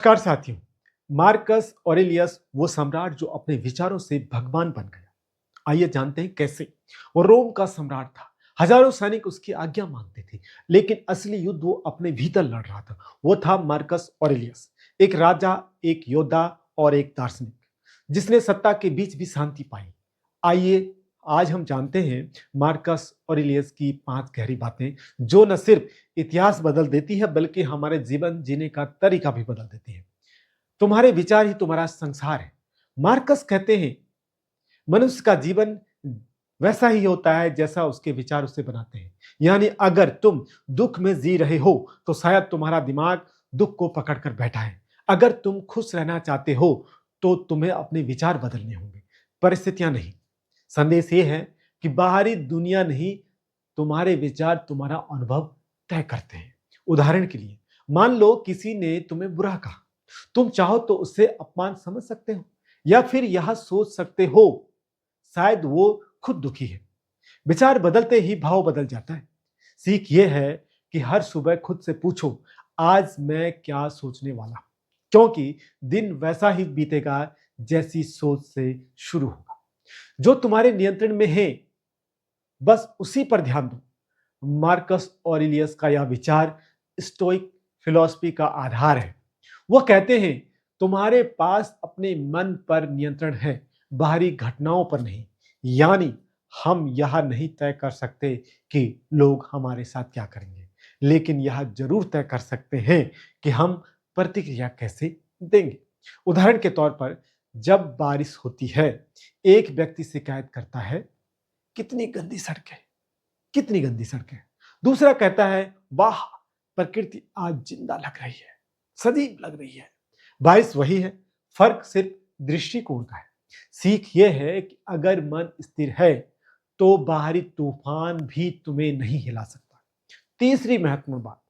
नमस्कार साथियों। Marcus Aurelius वो सम्राट जो अपने विचारों से भगवान बन गया। आइए जानते हैं कैसे। वो रोम का सम्राट था। हजारों सैनिक उसकी आज्ञा मानते थे, लेकिन असली युद्ध वो अपने भीतर लड़ रहा था। वो था मार्कस ऑरेलियस, एक राजा, एक योद्धा और एक दार्शनिक, जिसने सत्ता के बीच भी शांति पाई। आइए आज हम जानते हैं मार्कस ऑरेलियस की 5 गहरी बातें, जो न सिर्फ इतिहास बदल देती है बल्कि हमारे जीवन जीने का तरीका भी बदल देती है। तुम्हारे विचार ही तुम्हारा संसार है। मार्कस कहते हैं मनुष्य का जीवन वैसा ही होता है जैसा उसके विचार उसे बनाते हैं। यानी अगर तुम दुख में जी रहे हो तो शायद तुम्हारा दिमाग दुख को पकड़कर बैठा है। अगर तुम खुश रहना चाहते हो तो तुम्हें अपने विचार बदलने होंगे, परिस्थितियां नहीं। संदेश ये है कि बाहरी दुनिया नहीं, तुम्हारे विचार तुम्हारा अनुभव तय करते हैं। उदाहरण के लिए, मान लो किसी ने तुम्हें बुरा कहा। तुम चाहो तो उससे अपमान समझ सकते हो, या फिर यह सोच सकते हो शायद वो खुद दुखी है। विचार बदलते ही भाव बदल जाता है। सीख ये है कि हर सुबह खुद से पूछो, आज मैं क्या सोचने वाला हूं? क्योंकि दिन वैसा ही बीतेगा जैसी सोच से शुरू होगा। जो तुम्हारे नियंत्रण में है, बस उसी पर ध्यान दो। मार्कस ऑरेलियस का यह विचार स्टोइक फिलॉसफी का आधार है। वो कहते हैं तुम्हारे पास अपने मन पर नियंत्रण है, बाहरी घटनाओं पर नहीं। यानी हम यह नहीं तय कर सकते कि लोग हमारे साथ क्या करेंगे, लेकिन यह जरूर तय कर सकते हैं कि हम प्रतिक्रिया कैसे देंगे। उदाहरण के तौर पर, जब बारिश होती है, एक व्यक्ति शिकायत करता है, कितनी गंदी सड़क है, कितनी गंदी सड़क है। दूसरा कहता है, वाह, प्रकृति आज जिंदा लग रही है, सजीव लग रही है। बारिश वही है, फर्क सिर्फ दृष्टिकोण का है। सीख यह है कि अगर मन स्थिर है तो बाहरी तूफान भी तुम्हें नहीं हिला सकता। तीसरी महत्वपूर्ण बात,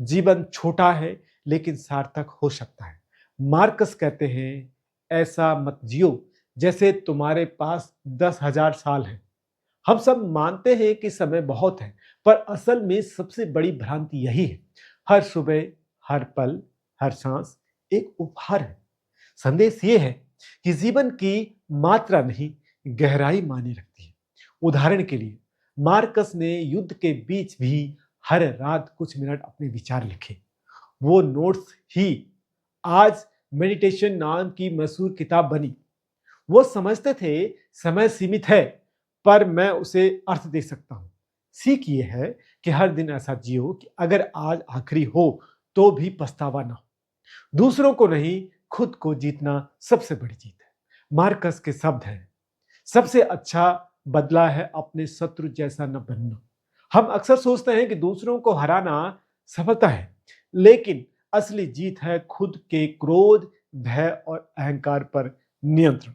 जीवन छोटा है लेकिन सार्थक हो सकता है। मार्कस कहते हैं ऐसा मत जियो जैसे तुम्हारे पास 10,000 साल है। हम सब मानते हैं कि समय बहुत है, पर असल में सबसे बड़ी भ्रांति यही है। हर सुबह, हर पल, हर सांस एक उपहार है। संदेश ये है कि जीवन की मात्रा नहीं, गहराई मायने रखती है। उदाहरण के लिए, मार्कस ने युद्ध के बीच भी हर रात कुछ मिनट अपने विचार लिखे। वो नोट्स ही आज मेडिटेशन नाम की मशहूर किताब बनी। वो समझते थे समय सीमित है, पर मैं उसे अर्थ दे सकता हूं। सीख ये है कि हर दिन ऐसा जियो कि अगर आज आखिरी हो तो भी पछतावा ना हो। दूसरों को नहीं, खुद को जीतना सबसे बड़ी जीत है। मार्कस के शब्द हैं, सबसे अच्छा बदला है अपने शत्रु जैसा न बनना। हम अक्सर सोचते हैं कि दूसरों को हराना सफलता है, लेकिन असली जीत है खुद के क्रोध, भय और अहंकार पर नियंत्रण।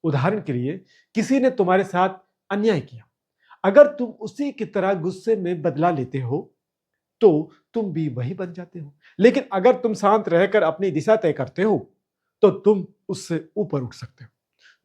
उदाहरण के लिए, किसी ने तुम्हारे साथ अन्याय किया। अगर तुम उसी की तरह गुस्से में बदला लेते हो तो तुम भी वही बन जाते हो। लेकिन अगर तुम शांत रहकर अपनी दिशा तय करते हो तो तुम उससे ऊपर उठ सकते हो।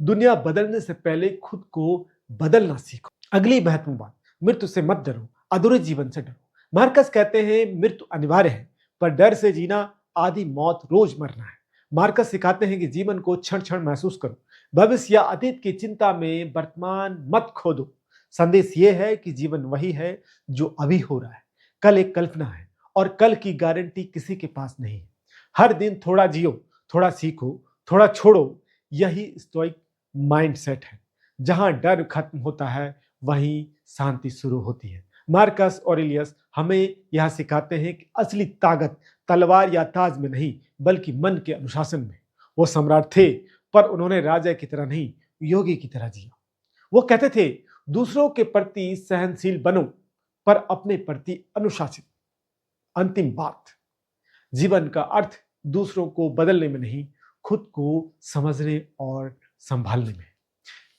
दुनिया बदलने से पहले खुद को बदलना सीखो। अगली महत्वपूर्ण बात, मृत्यु से मत डरो, अधूरे जीवन से डरो। मार्कस कहते हैं मृत्यु अनिवार्य है, पर डर से जीना आधी मौत, रोज मरना है। मार्कस सिखाते हैं कि जीवन को क्षण क्षण महसूस करो। भविष्य या अतीत की चिंता में वर्तमान मत खो दो। संदेश यह है कि जीवन वही है जो अभी हो रहा है। कल एक कल्पना है और कल की गारंटी किसी के पास नहीं है। हर दिन थोड़ा जियो, थोड़ा सीखो, थोड़ा छोड़ो। यही स्टोइक माइंडसेट है। जहां डर खत्म होता है वहीं शांति शुरू होती है। मार्कस ऑरेलियस हमें यह सिखाते हैं कि असली ताकत तलवार या ताज में नहीं, बल्कि मन के अनुशासन में। वो सम्राट थे, पर उन्होंने राजा की तरह नहीं, योगी की तरह जिया। वो कहते थे दूसरों के प्रति सहनशील बनो, पर अपने प्रति अनुशासित। अंतिम बात, जीवन का अर्थ दूसरों को बदलने में नहीं, खुद को समझने और संभालने में।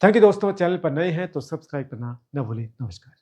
थैंक यू दोस्तों। चैनल पर नए हैं तो सब्सक्राइब करना न भूलें। नमस्कार।